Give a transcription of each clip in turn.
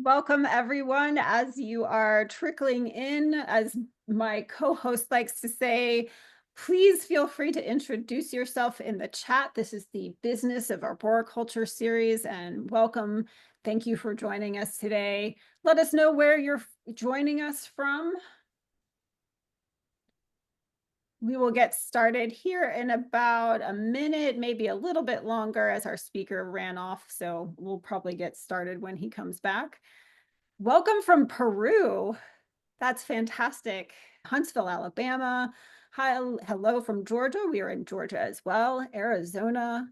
Welcome, everyone. As you are trickling in, as my co-host likes to say, please feel free to introduce yourself in the chat. This is the Business of Arboriculture series, and welcome. Thank you for joining us today. Let us know where you're joining us from. We will get started here in about a minute, maybe a little bit longer, as our speaker ran off. So we'll probably get started when he comes back. Welcome from Peru. That's fantastic. Huntsville, Alabama. Hi, hello from Georgia. We are in Georgia as well. Arizona.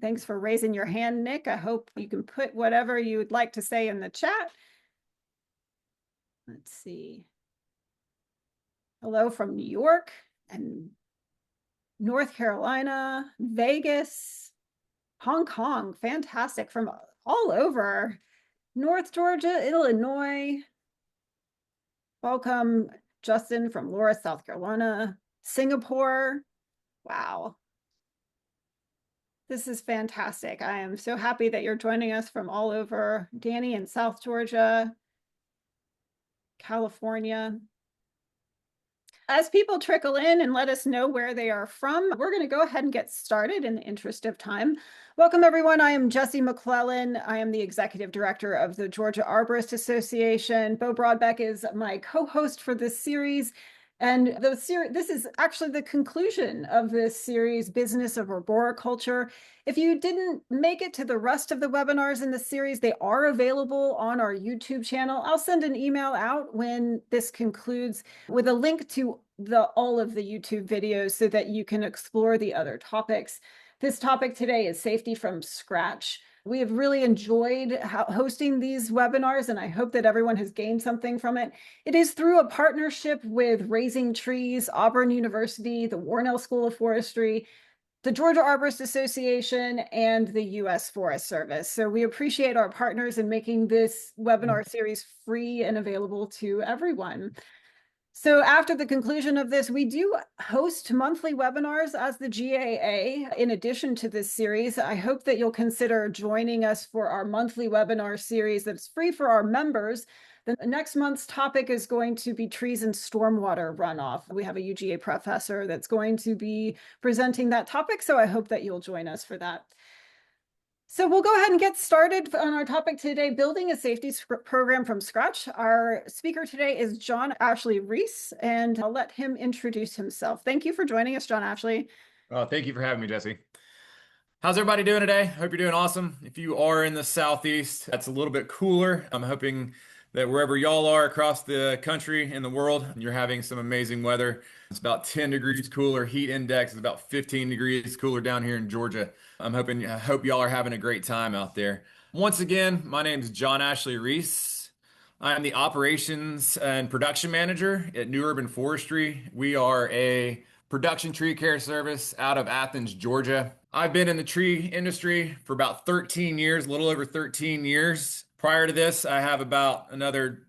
Thanks for raising your hand, Nick. I hope you can put whatever you'd like to say in the chat. Let's see. Hello from New York and North Carolina, Vegas, Hong Kong. Fantastic. From all over. North Georgia, Illinois. Welcome, Justin from Laura, South Carolina, Singapore. Wow. This is fantastic. I am so happy that you're joining us from all over. Danny in South Georgia, California. As people trickle in and let us know where they are from, we're going to go ahead and get started in the interest of time. Welcome, everyone. I am Jessie McClellan. I am the Executive Director of the Georgia Arborist Association. Bo Broadbeck is my co-host for this series. And this is actually the conclusion of this series, Business of Arboriculture. If you didn't make it to the rest of the webinars in the series, they are available on our YouTube channel. I'll send an email out when this concludes with a link to all of the YouTube videos so that you can explore the other topics. This topic today is safety from scratch. We have really enjoyed hosting these webinars, and I hope that everyone has gained something from it. It is through a partnership with Raising Trees, Auburn University, the Warnell School of Forestry, the Georgia Arborist Association, and the U.S. Forest Service. So we appreciate our partners in making this webinar series free and available to everyone. So after the conclusion of this, we do host monthly webinars as the GAA in addition to this series. I hope that you'll consider joining us for our monthly webinar series that's free for our members. The next month's topic is going to be trees and stormwater runoff. We have a UGA professor that's going to be presenting that topic, so I hope that you'll join us for that. So we'll go ahead and get started on our topic today, building a safety program from scratch. Our speaker today is John Ashley Reese, and I'll let him introduce himself. Thank you for joining us, John Ashley. Thank you for having me, Jesse. How's everybody doing today? Hope you're doing awesome. If you are in the Southeast, that's a little bit cooler. I'm hoping that wherever y'all are across the country and the world, you're having some amazing weather. It's about 10 degrees cooler. Heat index is about 15 degrees cooler down here in Georgia. I hope y'all are having a great time out there. Once again, my name is John Ashley Reese. I'm the operations and production manager at New Urban Forestry. We are a production tree care service out of Athens, Georgia. I've been in the tree industry for about 13 years, a little over 13 years. Prior to this, I have about another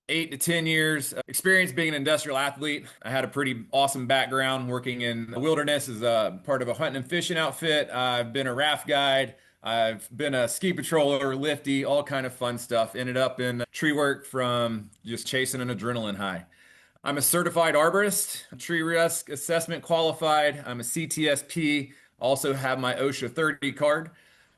8 to 10 years experience being an industrial athlete. I had a pretty awesome background working in the wilderness as a part of a hunting and fishing outfit. I've been a raft guide. I've been a ski patroller, lifty, all kind of fun stuff. Ended up in tree work from just chasing an adrenaline high. I'm a certified arborist, tree risk assessment qualified. I'm a CTSP, also have my OSHA 30 card.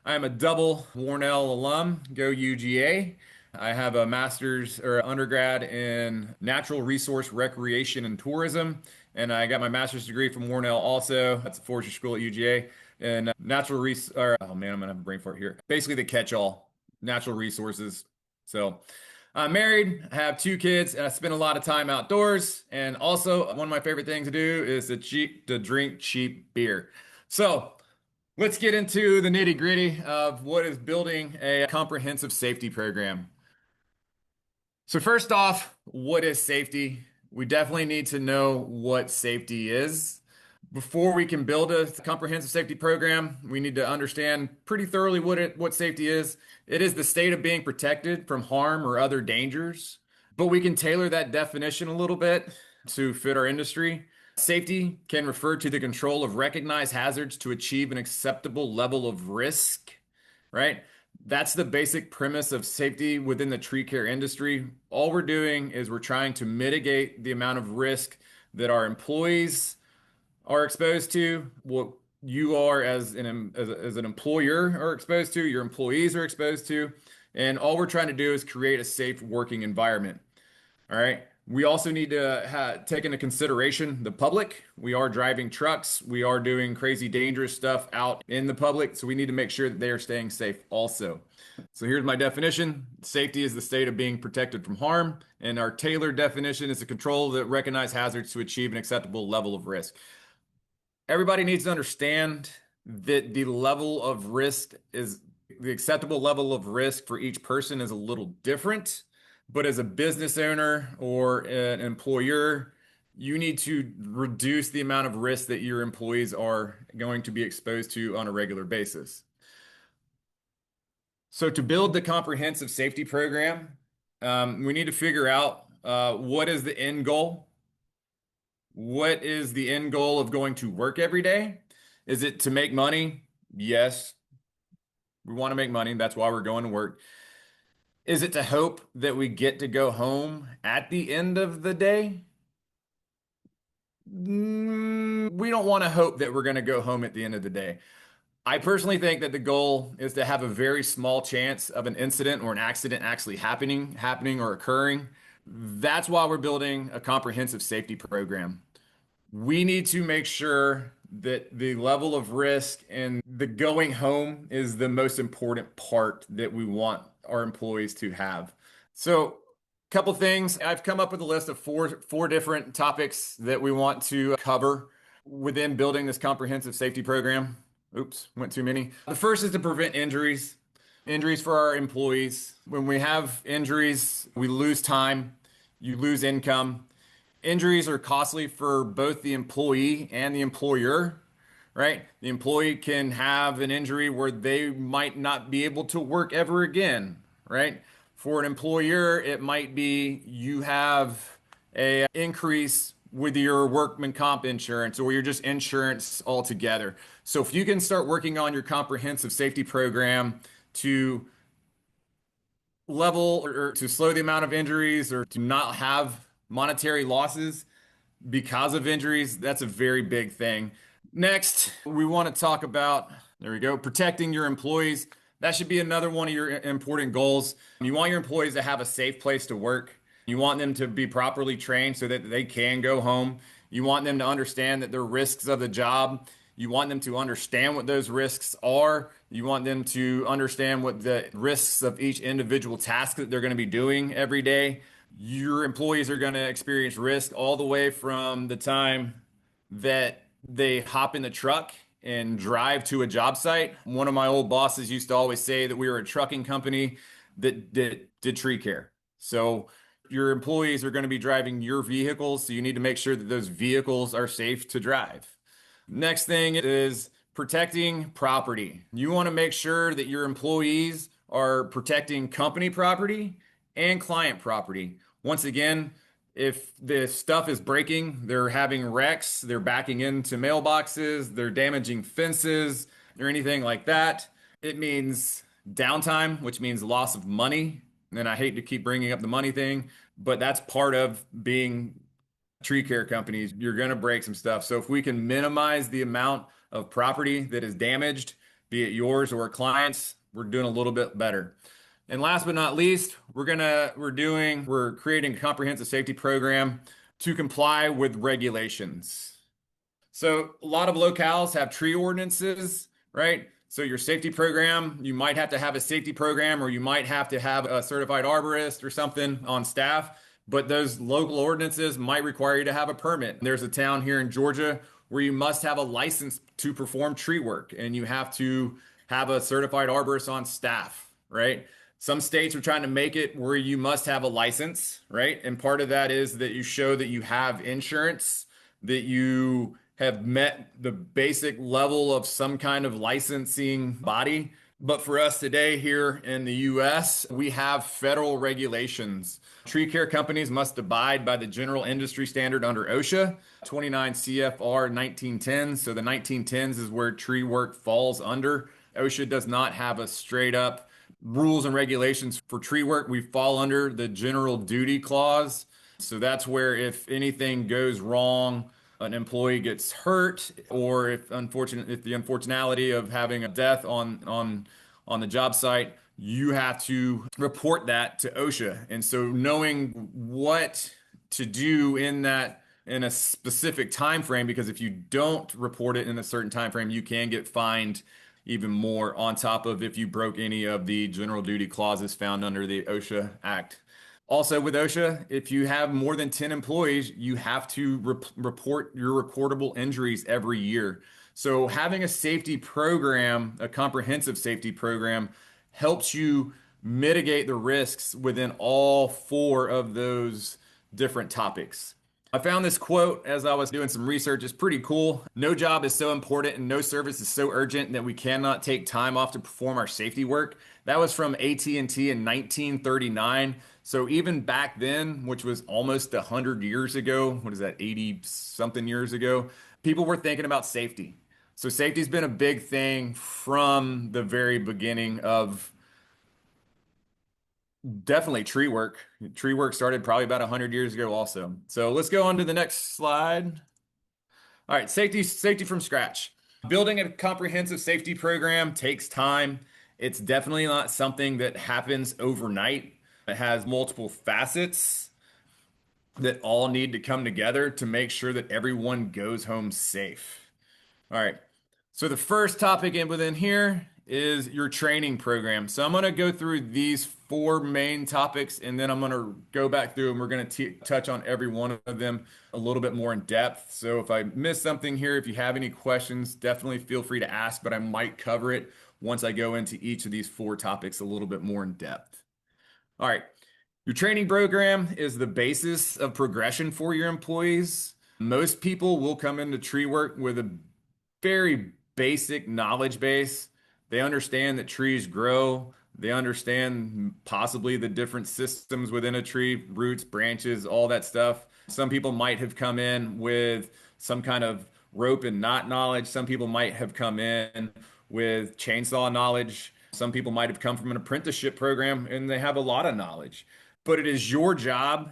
I am a double Warnell alum, go UGA. I have a master's or undergrad in natural resource recreation and tourism, and I got my master's degree from Warnell also. That's a forestry school at UGA. And natural oh man, I'm gonna have a brain fart here. Basically the catch-all, natural resources. So I'm married, I have 2 kids, and I spend a lot of time outdoors. And also, one of my favorite things to do is to drink cheap beer. So let's get into the nitty-gritty of what is building a comprehensive safety program. So first off, what is safety? We definitely need to know what safety is. Before we can build a comprehensive safety program, we need to understand pretty thoroughly what safety is. It is the state of being protected from harm or other dangers, but we can tailor that definition a little bit to fit our industry. Safety can refer to the control of recognized hazards to achieve an acceptable level of risk, right? That's the basic premise of safety within the tree care industry. All we're doing is we're trying to mitigate the amount of risk that our employees are exposed to, what you are as an employer are exposed to, your employees are exposed to, and all we're trying to do is create a safe working environment. All right. We also need to take into consideration the public. We are driving trucks. We are doing crazy dangerous stuff out in the public. So we need to make sure that they are staying safe also. So here's my definition. Safety is the state of being protected from harm. And our tailored definition is a control that recognizes hazards to achieve an acceptable level of risk. Everybody needs to understand that the acceptable level of risk for each person is a little different. But as a business owner or an employer, you need to reduce the amount of risk that your employees are going to be exposed to on a regular basis. So to build the comprehensive safety program, we need to figure out what is the end goal. What is the end goal of going to work every day? Is it to make money? Yes, we want to make money. That's why we're going to work. Is it to hope that we get to go home at the end of the day? We don't want to hope that we're going to go home at the end of the day. I personally think that the goal is to have a very small chance of an incident or an accident actually happening or occurring. That's why we're building a comprehensive safety program. We need to make sure that the level of risk and the going home is the most important part that we want our employees to have. So, couple things. I've come up with a list of four different topics that we want to cover within building this comprehensive safety program. Oops, went too many. The first is to prevent injuries. Injuries for our employees. When we have injuries, we lose time, you lose income. Injuries are costly for both the employee and the employer, right? The employee can have an injury where they might not be able to work ever again, right? For an employer, it might be you have a increase with your workman comp insurance or your just insurance altogether. So if you can start working on your comprehensive safety program to level or to slow the amount of injuries or to not have monetary losses because of injuries, that's a very big thing. Next, we want to talk about, there we go, protecting your employees. That should be another one of your important goals. You want your employees to have a safe place to work. You want them to be properly trained so that they can go home. You want them to understand that there are risks of the job. You want them to understand what those risks are. You want them to understand what the risks of each individual task that they're going to be doing every day. Your employees are going to experience risk all the way from the time that they hop in the truck and drive to a job site. One of my old bosses used to always say that we were a trucking company that did tree care. So your employees are going to be driving your vehicles, so you need to make sure that those vehicles are safe to drive. Next thing is protecting property. You want to make sure that your employees are protecting company property and client property. Once again, if the stuff is breaking, they're having wrecks, they're backing into mailboxes, they're damaging fences, or anything like that, it means downtime, which means loss of money. And I hate to keep bringing up the money thing, but that's part of being tree care companies. You're going to break some stuff. So if we can minimize the amount of property that is damaged, be it yours or clients, we're doing a little bit better. And last but not least, we're creating a comprehensive safety program to comply with regulations. So a lot of locales have tree ordinances, right? So your safety program, you might have to have a safety program or you might have to have a certified arborist or something on staff, but those local ordinances might require you to have a permit. There's a town here in Georgia where you must have a license to perform tree work and you have to have a certified arborist on staff, right? Some states are trying to make it where you must have a license, right? And part of that is that you show that you have insurance, that you have met the basic level of some kind of licensing body. But for us today here in the US, we have federal regulations. Tree care companies must abide by the general industry standard under OSHA, 29 CFR 1910. So the 1910s is where tree work falls under. OSHA does not have a straight up rules and regulations for tree work, we fall under the general duty clause. So that's where if anything goes wrong, an employee gets hurt, or if the unfortunality of having a death on the job site, you have to report that to OSHA. And so knowing what to do in a specific time frame, because if you don't report it in a certain time frame, you can get fined even more on top of if you broke any of the general duty clauses found under the OSHA Act. Also, with OSHA, if you have more than 10 employees, you have to report your recordable injuries every year. So, having a safety program, a comprehensive safety program, helps you mitigate the risks within all four of those different topics. I found this quote as I was doing some research. It's pretty cool. No job is so important and no service is so urgent that we cannot take time off to perform our safety work. That was from AT&T in 1939. So even back then, which was almost 100 years ago, what is that, 80 something years ago, people were thinking about safety. So safety's been a big thing from the very beginning of definitely tree work. Tree work started probably about 100 years ago also. So let's go on to the next slide. All right, safety from scratch. Building a comprehensive safety program takes time. It's definitely not something that happens overnight. It has multiple facets that all need to come together to make sure that everyone goes home safe. All right. So the first topic within here is your training program. So I'm going to go through these four main topics and then I'm going to go back through and we're going to touch on every one of them a little bit more in depth. So if I miss something here, if you have any questions, definitely feel free to ask, but I might cover it once I go into each of these four topics a little bit more in depth. All right. Your training program is the basis of progression for your employees. Most people will come into tree work with a very basic knowledge base. They understand that trees grow. They understand possibly the different systems within a tree, roots, branches, all that stuff. Some people might have come in with some kind of rope and knot knowledge. Some people might have come in with chainsaw knowledge. Some people might have come from an apprenticeship program and they have a lot of knowledge. But it is your job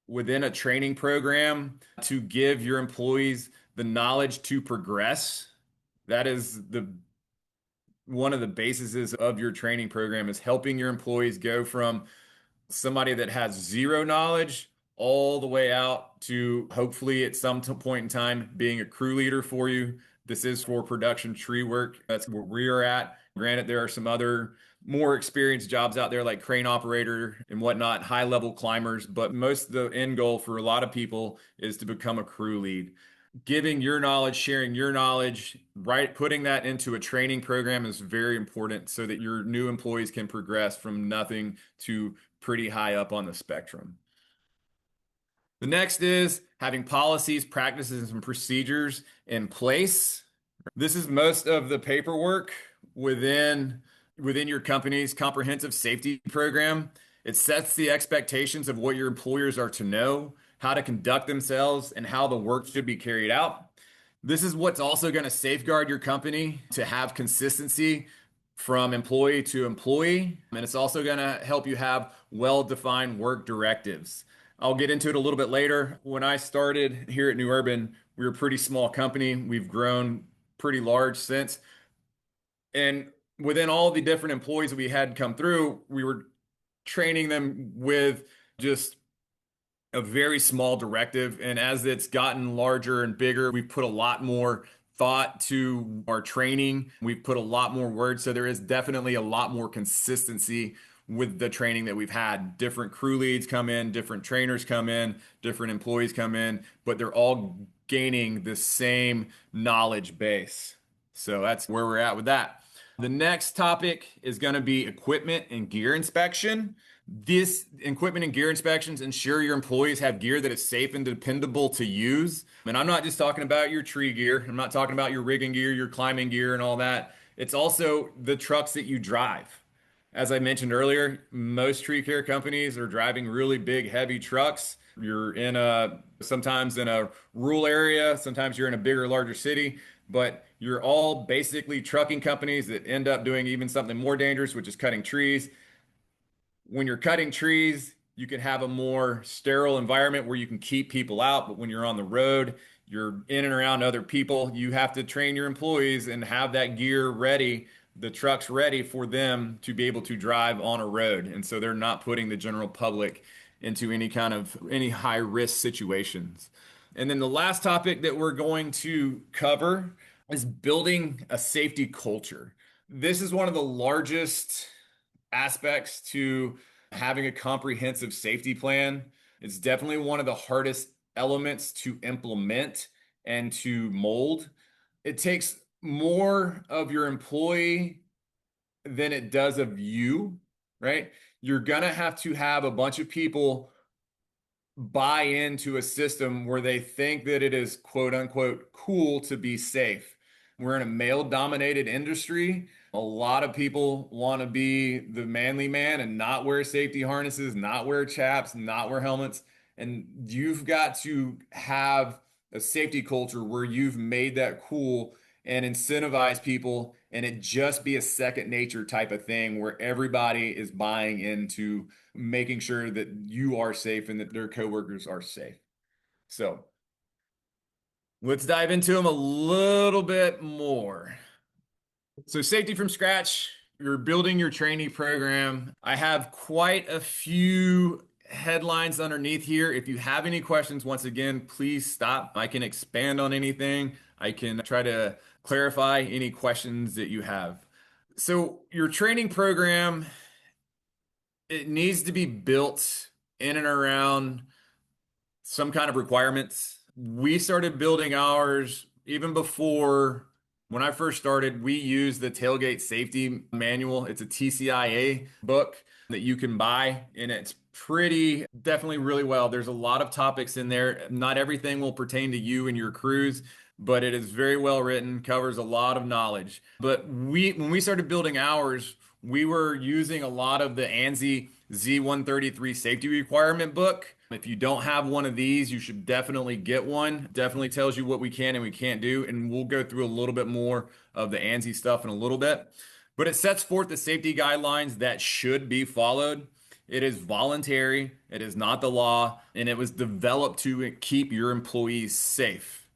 within a training program to give your employees the knowledge to progress. That is the one of the bases of your training program is helping your employees go from somebody that has zero knowledge all the way out to hopefully at some point in time being a crew leader for you. This is for production tree work. That's where we are at. Granted, there are some other more experienced jobs out there like crane operator and whatnot, high level climbers, but most of the end goal for a lot of people is to become a crew lead. Giving your knowledge, sharing your knowledge, right, putting that into a training program is very important so that your new employees can progress from nothing to pretty high up on the spectrum. The next is having policies, practices, and procedures in place. This is most of the paperwork within your company's comprehensive safety program. It sets the expectations of what your employers are to know, how to conduct themselves, and how the work should be carried out. This is what's also going to safeguard your company to have consistency from employee to employee. And it's also going to help you have well-defined work directives. I'll get into it a little bit later. When I started here at New Urban, we were a pretty small company. We've grown pretty large since. And within all the different employees that we had come through, we were training them with just a very small directive. And as it's gotten larger and bigger, we've put a lot more thought to our training. We've put a lot more words. So there is definitely a lot more consistency with the training that we've had. Different crew leads come in, different trainers come in, different employees come in, but they're all gaining the same knowledge base. So that's where we're at with that. The next topic is going to be equipment and gear inspection. This equipment and gear inspections ensure your employees have gear that is safe and dependable to use. And I'm not just talking about your tree gear. I'm not talking about your rigging gear, your climbing gear, and all that. It's also the trucks that you drive. As I mentioned earlier, most tree care companies are driving really big, heavy trucks. You're sometimes in a rural area, sometimes you're in a bigger, larger city. but you're all basically trucking companies that end up doing even something more dangerous, which is cutting trees. When you're cutting trees, you can have a more sterile environment where you can keep people out. But when you're on the road, you're in and around other people. You have to train your employees and have that gear ready, the trucks ready for them to be able to drive on a road. And so they're not putting the general public into any high risk situations. And then the last topic that we're going to cover is building a safety culture. This is one of the largest aspects to having a comprehensive safety plan. It's definitely one of the hardest elements to implement and to mold. It takes more of your employee than it does of you, right? You're going to have a bunch of people buy into a system where they think that it is quote unquote cool to be safe. We're in a male dominated industry. A lot of people want to be the manly man and not wear safety harnesses, not wear chaps, not wear helmets. And you've got to have a safety culture where you've made that cool and incentivize people and it just be a second nature type of thing where everybody is buying into making sure that you are safe and that their coworkers are safe. So let's dive into them a little bit more. So safety from scratch, you're building your trainee program. I have quite a few headlines underneath here. If you have any questions, once again, please stop. I can expand on anything. I can try to clarify any questions that you have. So your training program, it needs to be built in and around some kind of requirements. We started building ours even before when I first started. We used the tailgate safety manual. It's a TCIA book that you can buy, and it's pretty definitely really well. There's a lot of topics in there. Not everything will pertain to you and your crews, but it is very well written, covers a lot of knowledge. But when we started building ours, we were using a lot of the ANSI Z133 safety requirement book. If you don't have one of these, you should definitely get one. Definitely tells you what we can and we can't do. And we'll go through a little bit more of the ANSI stuff in a little bit. But it sets forth the safety guidelines that should be followed. It is voluntary, it is not the law, and it was developed to keep your employees safe,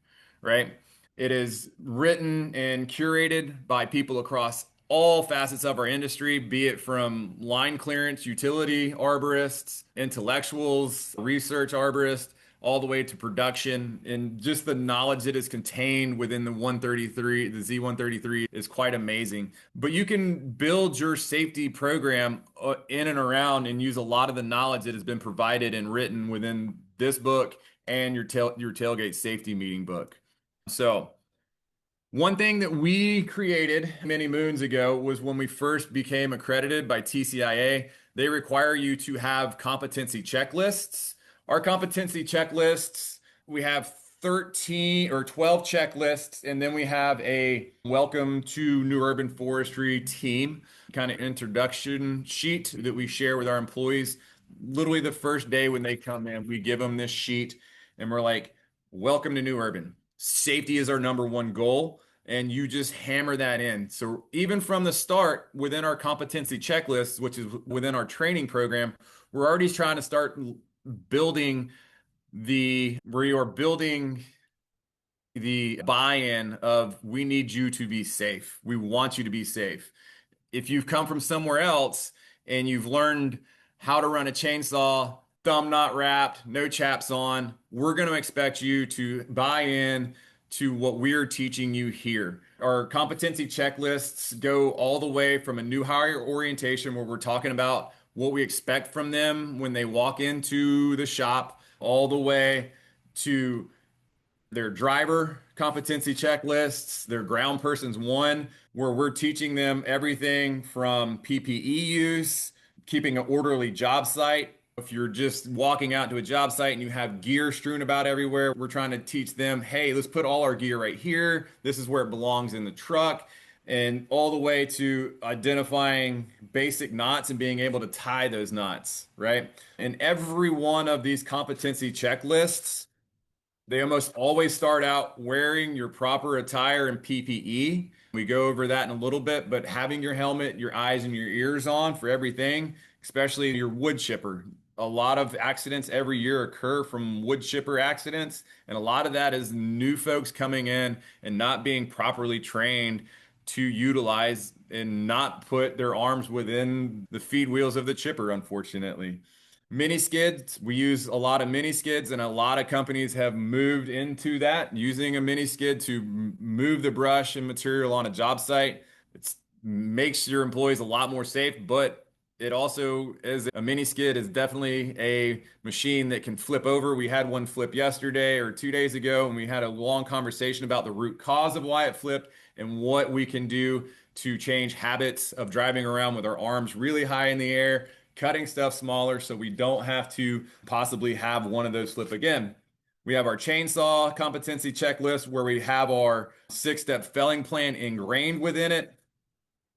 right? It is written and curated by people across all facets of our industry, be it from line clearance, utility arborists, intellectuals, research arborists, all the way to production. And just the knowledge that is contained within the 133, the Z133 is quite amazing. But you can build your safety program in and around and use a lot of the knowledge that has been provided and written within this book and your tailgate safety meeting book. So, one thing that we created many moons ago was when we first became accredited by TCIA, they require you to have competency checklists. Our competency checklists, we have 13 or 12 checklists, and then we have a welcome to New Urban Forestry team kind of introduction sheet that we share with our employees. Literally the first day when they come in, we give them this sheet and we're like, welcome to New Urban. Safety is our number one goal, and you just hammer that in. So even from the start, within our competency checklist, which is within our training program, we're already trying to start building where you're building the buy-in of we need you to be safe. We want you to be safe. If you've come from somewhere else and you've learned how to run a chainsaw, thumb not wrapped, no chaps on, we're going to expect you to buy in to what we're teaching you here. Our competency checklists go all the way from a new hire orientation where we're talking about what we expect from them when they walk into the shop, all the way to their driver competency checklists, their ground persons one, where we're teaching them everything from PPE use, keeping an orderly job site. If you're just walking out to a job site and you have gear strewn about everywhere, we're trying to teach them, hey, let's put all our gear right here. This is where it belongs in the truck. And all the way to identifying basic knots and being able to tie those knots, right? And every one of these competency checklists They almost always start out wearing your proper attire and PPE. We go over that in a little bit, but having your helmet, your eyes, and your ears on for everything, especially your wood chipper. A lot of accidents every year occur from wood chipper accidents, and a lot of that is new folks coming in and not being properly trained to utilize and not put their arms within the feed wheels of the chipper, unfortunately. Mini skids, we use a lot of mini skids, and a lot of companies have moved into that, using a mini skid to move the brush and material on a job site. It makes your employees a lot more safe, but it also is a mini skid is definitely a machine that can flip over. We had one flip yesterday or 2 days ago, and we had a long conversation about the root cause of why it flipped and what we can do to change habits of driving around with our arms really high in the air, cutting stuff smaller so we don't have to possibly have one of those flip again. We have our chainsaw competency checklist where we have our 6-step felling plan ingrained within it,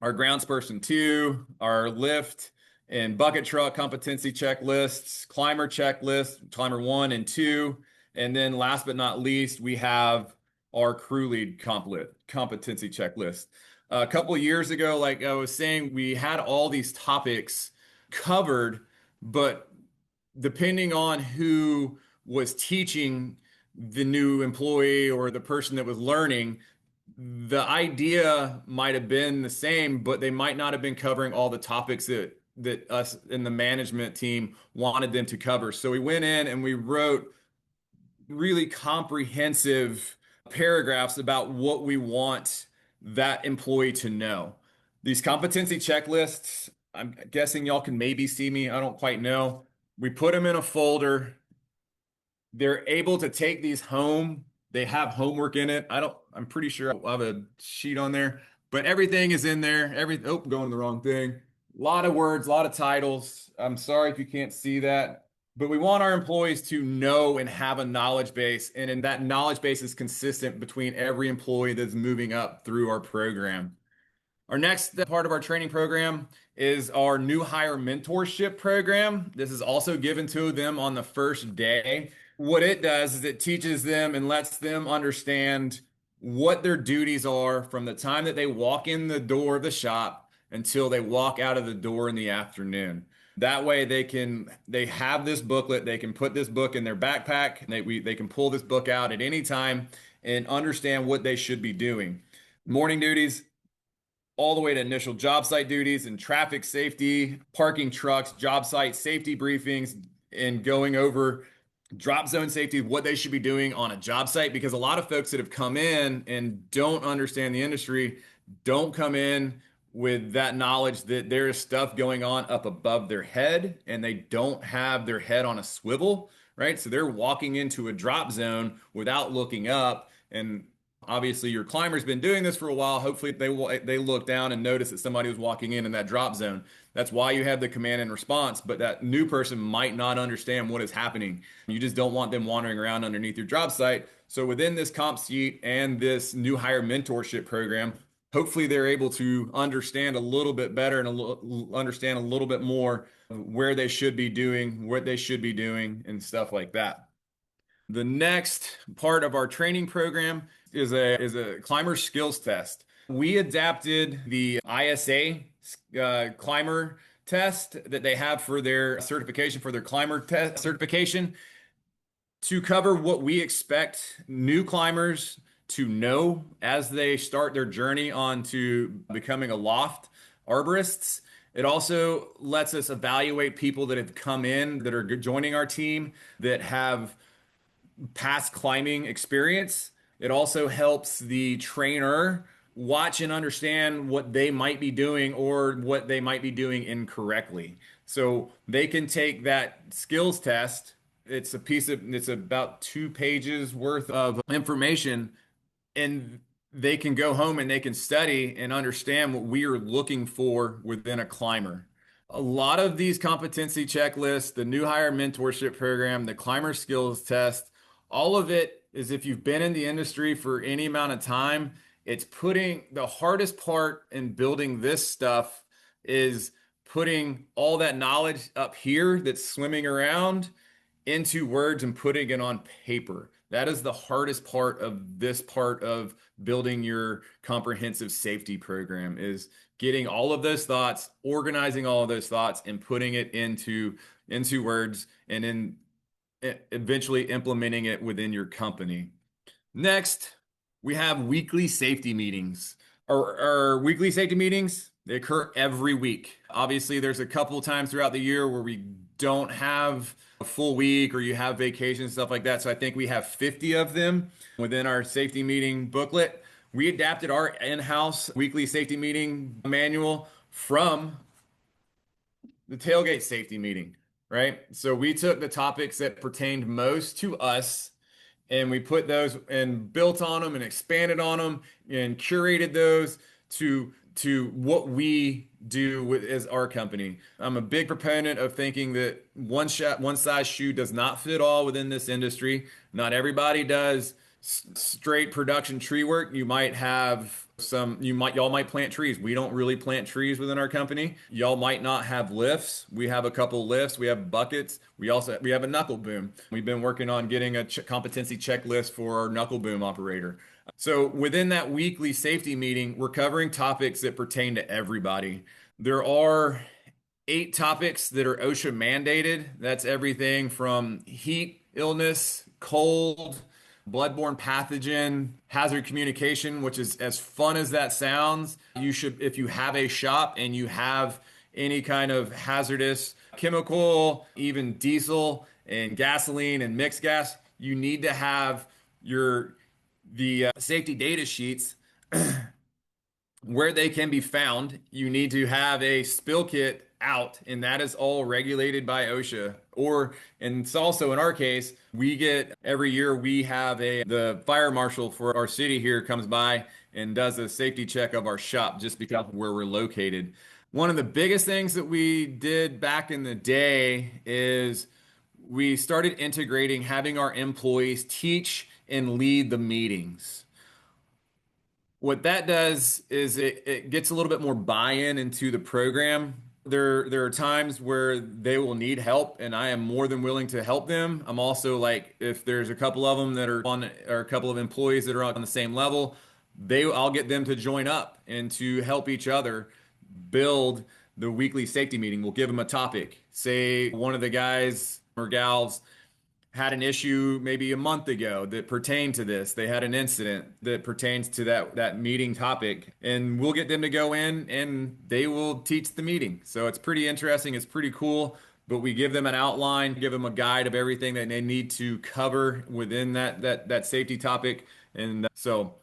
our groundsperson 2, our lift and bucket truck competency checklists, climber checklist, climber 1 and 2, and then last but not least, we have our crew lead competency checklist. A couple of years ago, like I was saying, we had all these topics covered, but depending on who was teaching the new employee or the person that was learning, the idea might have been the same, but they might not have been covering all the topics that us in the management team wanted them to cover. So we went in and we wrote really comprehensive paragraphs about what we want that employee to know. These competency checklists, I'm guessing y'all can maybe see me. I don't quite know. We put them in a folder. They're able to take these home. They have homework in it. I'm pretty sure I'll have a sheet on there, but everything is in there. Going the wrong thing. A lot of words, a lot of titles. I'm sorry if you can't see that, but we want our employees to know and have a knowledge base. And that knowledge base is consistent between every employee that's moving up through our program. Our next part of our training program is our new hire mentorship program. This is also given to them on the first day. What it does is it teaches them and lets them understand what their duties are from the time that they walk in the door of the shop until they walk out of the door in the afternoon. That way they have this booklet, they can put this book in their backpack, and they can pull this book out at any time and understand what they should be doing. Morning duties, all the way to initial job site duties and traffic safety, parking trucks, job site safety briefings, and going over drop zone safety, what they should be doing on a job site. Because a lot of folks that have come in and don't understand the industry don't come in with that knowledge that there is stuff going on up above their head and they don't have their head on a swivel, right? So they're walking into a drop zone without looking up. And obviously, your climber's been doing this for a while. Hopefully, they look down and notice that somebody was walking in that drop zone. That's why you have the command and response, but that new person might not understand what is happening. You just don't want them wandering around underneath your job site. So within this comp sheet and this new hire mentorship program, hopefully they're able to understand a little bit better and understand a little bit more where they should be doing, what they should be doing, and stuff like that. The next part of our training program is a climber skills test. We adapted the ISA climber test that they have for their certification, for their climber test certification, to cover what we expect new climbers to know as they start their journey onto becoming a loft arborists. It also lets us evaluate people that have come in that are joining our team that have past climbing experience. It also helps the trainer watch and understand what they might be doing or what they might be doing incorrectly. So they can take that skills test. It's about 2 pages worth of information, and they can go home and they can study and understand what we are looking for within a climber. A lot of these competency checklists, the new hire mentorship program, the climber skills test, all of it is, if you've been in the industry for any amount of time, it's putting the hardest part in building this stuff is putting all that knowledge up here that's swimming around into words and putting it on paper. That is the hardest part of this part of building your comprehensive safety program is getting all of those thoughts, organizing all of those thoughts and putting it into words and then eventually implementing it within your company. Next, we have weekly safety meetings. Our weekly safety meetings, they occur every week. Obviously, there's a couple times throughout the year where we don't have a full week or you have vacation, stuff like that. So I think we have 50 of them within our safety meeting booklet. We adapted our in-house weekly safety meeting manual from the tailgate safety meeting, right? So we took the topics that pertained most to us and we put those and built on them and expanded on them and curated those to what we do with as our company. I'm a big proponent of thinking that one size shoe does not fit all within this industry. Not everybody does straight production tree work. You might have y'all might plant trees. We don't really plant trees within our company. Y'all might not have lifts. We have a couple lifts. We have buckets. We have a knuckle boom. We've been working on getting a competency checklist for our knuckle boom operator. So within that weekly safety meeting, we're covering topics that pertain to everybody. There are 8 topics that are OSHA mandated. That's everything from heat, illness, cold, bloodborne pathogen, hazard communication, which is as fun as that sounds. You should, if you have a shop and you have any kind of hazardous chemical, even diesel and gasoline and mixed gas, you need to have the safety data sheets where they can be found. You need to have a spill kit out, and that is all regulated by OSHA. And it's also in our case, we get every year we have the fire marshal for our city here comes by and does a safety check of our shop just because of where we're located. One of the biggest things that we did back in the day is we started integrating having our employees teach and lead the meetings. What that does is it gets a little bit more buy-in into the program. There are times where they will need help, and I am more than willing to help them. I'm also like, if there's a couple of them that are on, or a couple of employees that are on the same level, I'll get them to join up and to help each other build the weekly safety meeting. We'll give them a topic. Say one of the guys or gals had an issue maybe a month ago that pertained to this. They had an incident that pertains to that meeting topic, and we'll get them to go in and they will teach the meeting. So it's pretty interesting. It's pretty cool. But we give them an outline, give them a guide of everything that they need to cover within that safety topic. And so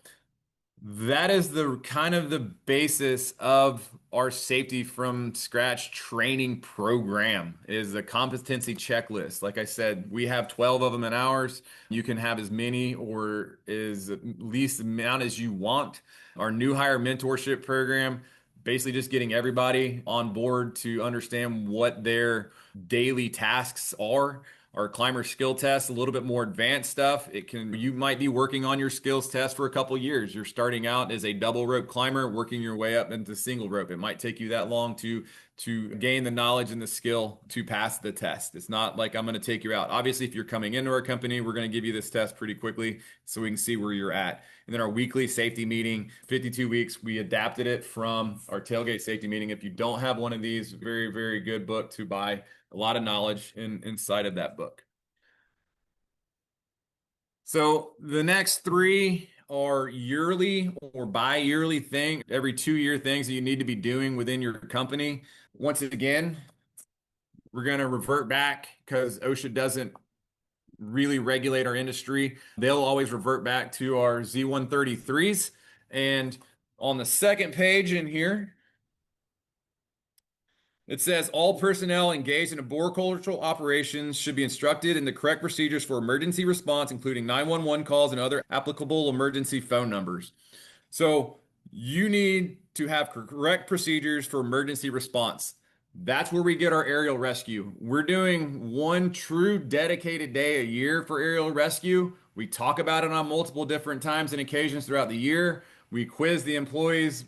that is the kind of the basis of our safety from scratch training program is the competency checklist. Like I said, we have 12 of them in ours. You can have as many or as least amount as you want. Our new hire mentorship program, basically just getting everybody on board to understand what their daily tasks are. Our climber skill test, a little bit more advanced stuff. You might be working on your skills test for a couple years. You're starting out as a double rope climber, working your way up into single rope. It might take you that long to gain the knowledge and the skill to pass the test. It's not like I'm going to take you out. Obviously, if you're coming into our company, we're going to give you this test pretty quickly so we can see where you're at. And then our weekly safety meeting, 52 weeks, we adapted it from our tailgate safety meeting. If you don't have one of these, very, very good book to buy. A lot of knowledge inside of that book. So the next 3 are yearly or bi-yearly every 2-year things that you need to be doing within your company. Once again, we're going to revert back because OSHA doesn't really regulate our industry. They'll always revert back to our Z133s. And on the second page in here, it says all personnel engaged in arboricultural operations should be instructed in the correct procedures for emergency response, including 911 calls and other applicable emergency phone numbers. So you need to have correct procedures for emergency response. That's where we get our aerial rescue. We're doing one true dedicated day a year for aerial rescue. We talk about it on multiple different times and occasions throughout the year. We quiz the employees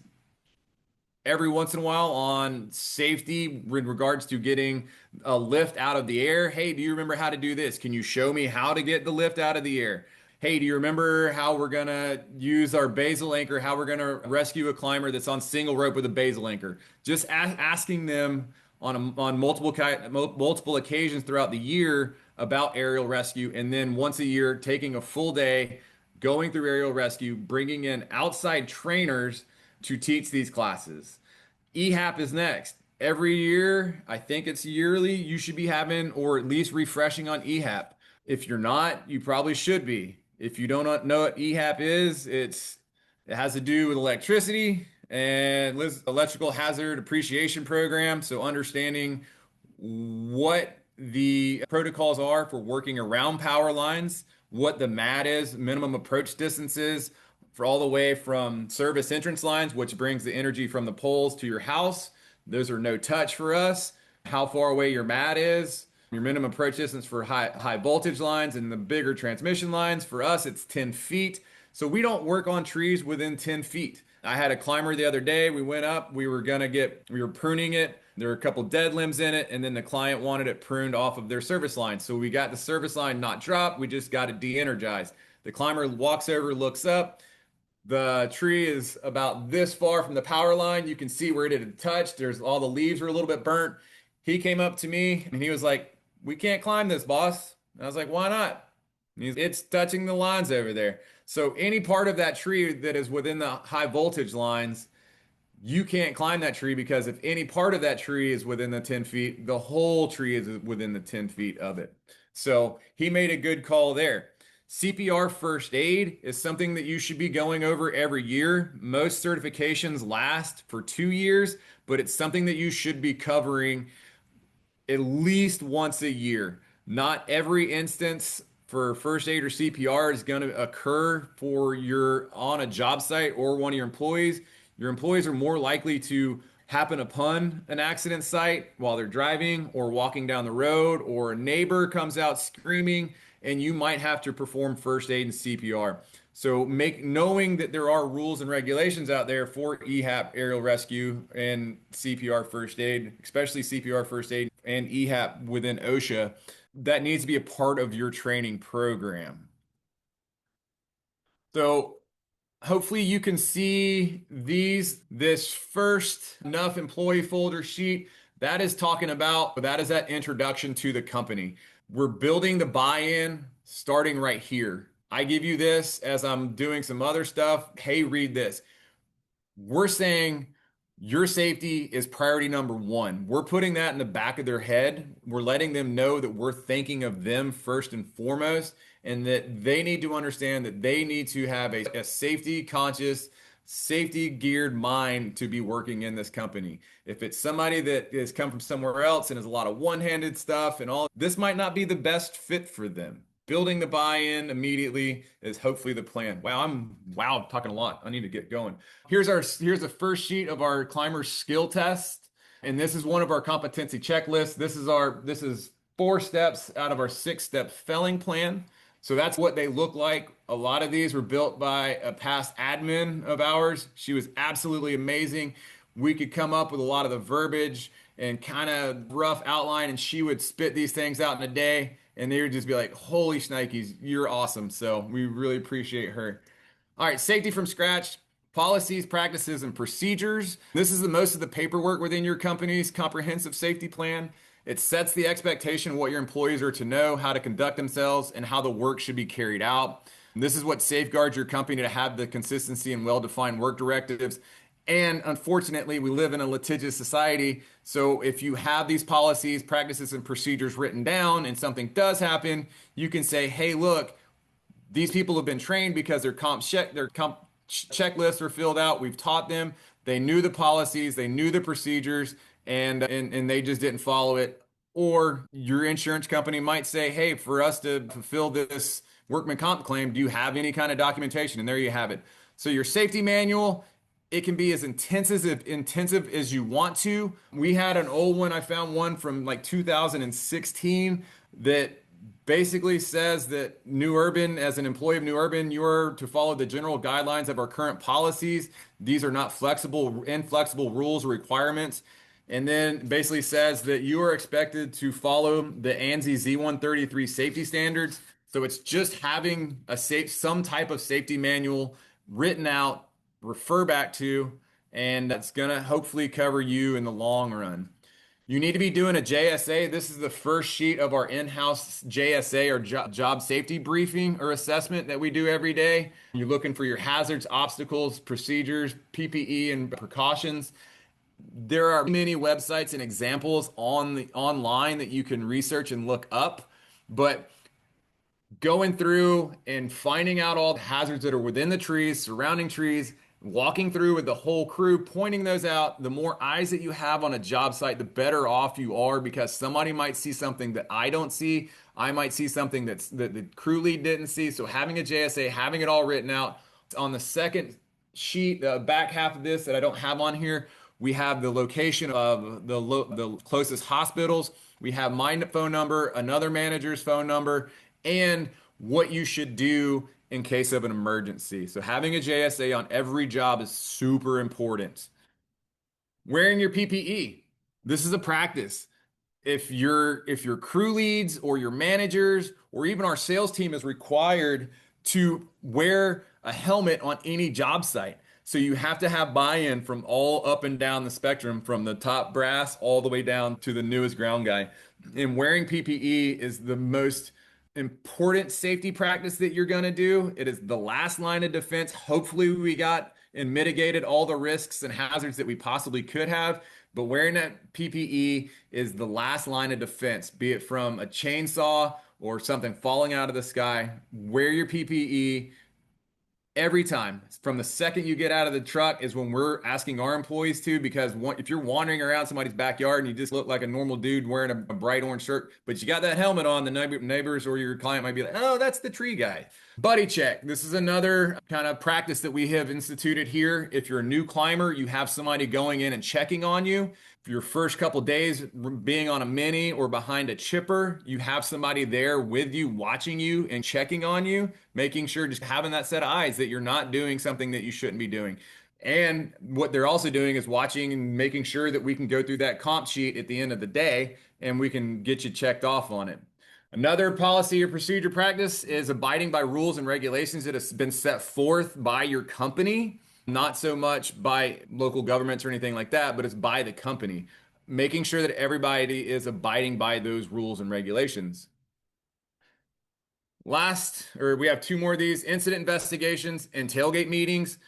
every once in a while on safety in regards to getting a lift out of the air. Hey, do you remember how to do this? Can you show me how to get the lift out of the air? hey, do you remember how we're gonna use our basal anchor, how we're gonna rescue a climber that's on single rope with a basal anchor? Just asking them on multiple occasions throughout the year about aerial rescue, and then once a year taking a full day going through aerial rescue, bringing in outside trainers to teach these classes. EHAP is next. Every year, I think it's yearly, you should be having or at least refreshing on EHAP. If you're not, you probably should be. If you don't know what EHAP is, it has to do with electricity and electrical hazard appreciation program. So understanding what the protocols are for working around power lines, what the MAD is, minimum approach distances, for all the way from service entrance lines, which brings the energy from the poles to your house. Those are no touch for us. How far away your MAD is, your minimum approach distance for high voltage lines and the bigger transmission lines. For us, it's 10 feet. So we don't work on trees within 10 feet. I had a climber the other day. We went up, we were pruning it. There were a couple dead limbs in it, and then the client wanted it pruned off of their service line. So we got the service line not dropped, we just got it de-energized. The climber walks over, looks up. The tree is about this far from the power line. You can see where it had touched. There's all the leaves were a little bit burnt. He came up to me and he was like, "We can't climb this, boss." And I was like, "Why not?" It's touching the lines over there. So any part of that tree that is within the high voltage lines, you can't climb that tree because if any part of that tree is within the 10 feet, the whole tree is within the 10 feet of it. So he made a good call there. CPR first aid is something that you should be going over every year. Most certifications last for 2 years, but it's something that you should be covering at least once a year. Not every instance for first aid or CPR is going to occur for your on a job site or one of your employees. Your employees are more likely to happen upon an accident site while they're driving or walking down the road, or a neighbor comes out screaming, and you might have to perform first aid and CPR. So knowing that there are rules and regulations out there for EHAP aerial rescue and CPR first aid, especially CPR first aid and EHAP within OSHA, that needs to be a part of your training program. So hopefully you can see this first enough employee folder sheet. That is talking about, that is that introduction to the company. We're building the buy-in starting right here. I give you this as I'm doing some other stuff. Hey, read this. We're saying your safety is priority number one. We're putting that in the back of their head. We're letting them know that we're thinking of them first and foremost, and that they need to understand that they need to have a safety conscious, safety geared mind to be working in this company. If it's somebody that has come from somewhere else and has a lot of one-handed stuff and all, this might not be the best fit for them. Building the buy-in immediately is hopefully the plan. I'm talking a lot. I need to get going. Here's the first sheet of our climber skill test, and this is one of our competency checklists. This is 4 steps out of our 6-step felling plan. So that's what they look like. A lot of these were built by a past admin of ours. She was absolutely amazing. We could come up with a lot of the verbiage and kind of rough outline, and she would spit these things out in a day, and they would just be like, "Holy shnikes, you're awesome." So we really appreciate her. All right, safety from scratch, policies, practices, and procedures. This is the most of the paperwork within your company's comprehensive safety plan. It sets the expectation of what your employees are to know, how to conduct themselves, and how the work should be carried out. And this is what safeguards your company to have the consistency and well-defined work directives. And unfortunately, we live in a litigious society. So if you have these policies, practices, and procedures written down and something does happen, you can say, "Hey, look, these people have been trained because their comp checklists are filled out. We've taught them. They knew the policies, they knew the procedures, and they just didn't follow it." Or your insurance company might say, "Hey, for us to fulfill this workman comp claim, do you have any kind of documentation?" And there you have it. So your safety manual, it can be as intensive as you want to. We had an old one. I found one from like 2016 that basically says that New Urban, as an employee of New Urban, you are to follow the general guidelines of our current policies. These are not inflexible rules or requirements. And then basically says that you are expected to follow the ANSI Z133 safety standards. So it's just having some type of safety manual written out, refer back to, and that's gonna hopefully cover you in the long run. You need to be doing a JSA. This is the first sheet of our in-house JSA or job safety briefing or assessment that we do every day. You're looking for your hazards, obstacles, procedures, PPE, and precautions. There are many websites and examples online that you can research and look up, but going through and finding out all the hazards that are within the trees, surrounding trees, walking through with the whole crew, pointing those out. The more eyes that you have on a job site, the better off you are because somebody might see something that I don't see. I might see something that the crew lead didn't see. So having a JSA, having it all written out on the second sheet, the back half of this that I don't have on here, we have the location of the closest hospitals. We have my phone number, another manager's phone number, and what you should do in case of an emergency. So having a JSA on every job is super important. Wearing your PPE. This is a practice. If your crew leads or your managers or even our sales team is required to wear a helmet on any job site. So you have to have buy-in from all up and down the spectrum, from the top brass all the way down to the newest ground guy. And wearing PPE is the most important safety practice that you're going to do. It is the last line of defense. Hopefully, we got and mitigated all the risks and hazards that we possibly could have. But wearing that PPE is the last line of defense, be it from a chainsaw or something falling out of the sky. Wear your PPE every time. From the second you get out of the truck is when we're asking our employees to, because if you're wandering around somebody's backyard and you just look like a normal dude wearing a bright orange shirt, but you got that helmet on, the neighbors or your client might be like, oh, that's the tree guy. Buddy check. This is another kind of practice that we have instituted here. If you're a new climber, you have somebody going in and checking on you. For your first couple days being on a mini or behind a chipper, you have somebody there with you, watching you and checking on you, making sure, just having that set of eyes that you're not doing something that you shouldn't be doing. And what they're also doing is watching and making sure that we can go through that comp sheet at the end of the day and we can get you checked off on it. Another policy or procedure practice is abiding by rules and regulations that have been set forth by your company, not so much by local governments or anything like that, but it's by the company, making sure that everybody is abiding by those rules and regulations. We have two more of these: incident investigations and tailgate meetings.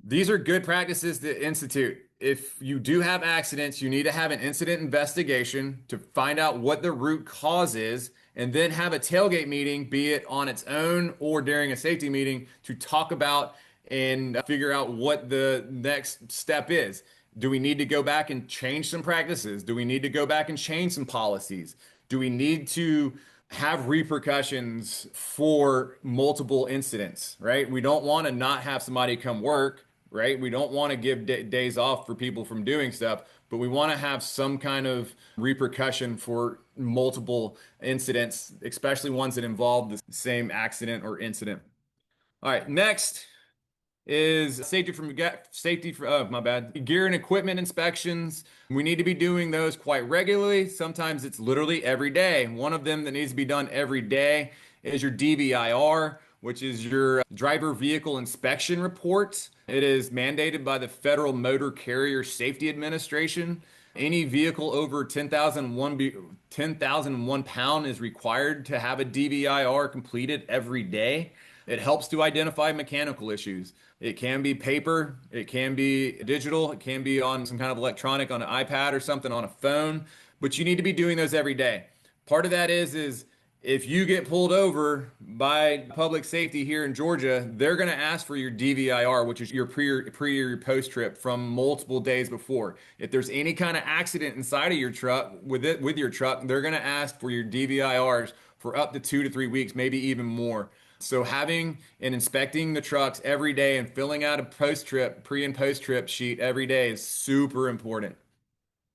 These are good practices to institute. If you do have accidents, you need to have an incident investigation to find out what the root cause is, and then have a tailgate meeting, be it on its own or during a safety meeting, to talk about and figure out what the next step is. Do we need to go back and change some practices? Do we need to go back and change some policies? Do we need to have repercussions for multiple incidents, right? We don't want to not have somebody come work, right? We don't want to give days off for people from doing stuff, but we want to have some kind of repercussion for multiple incidents, especially ones that involve the same accident or incident. All right, next is my bad, gear and equipment inspections. We need to be doing those quite regularly. Sometimes it's literally every day. One of them that needs to be done every day is your DVIR, which is your driver vehicle inspection report. It is mandated by the Federal Motor Carrier Safety Administration. Any vehicle over 10,001 pound is required to have a DVIR completed every day. It helps to identify mechanical issues. It can be paper, it can be digital, it can be on some kind of electronic, on an iPad or something, on a phone, but you need to be doing those every day. Part of that is if you get pulled over by public safety here in Georgia, they're going to ask for your DVIR, which is your pre or post trip from multiple days before. If there's any kind of accident inside of your truck with your truck, they're going to ask for your DVIRs for up to 2 to 3 weeks, maybe even more. So having and inspecting the trucks every day and filling out a pre and post trip sheet every day is super important.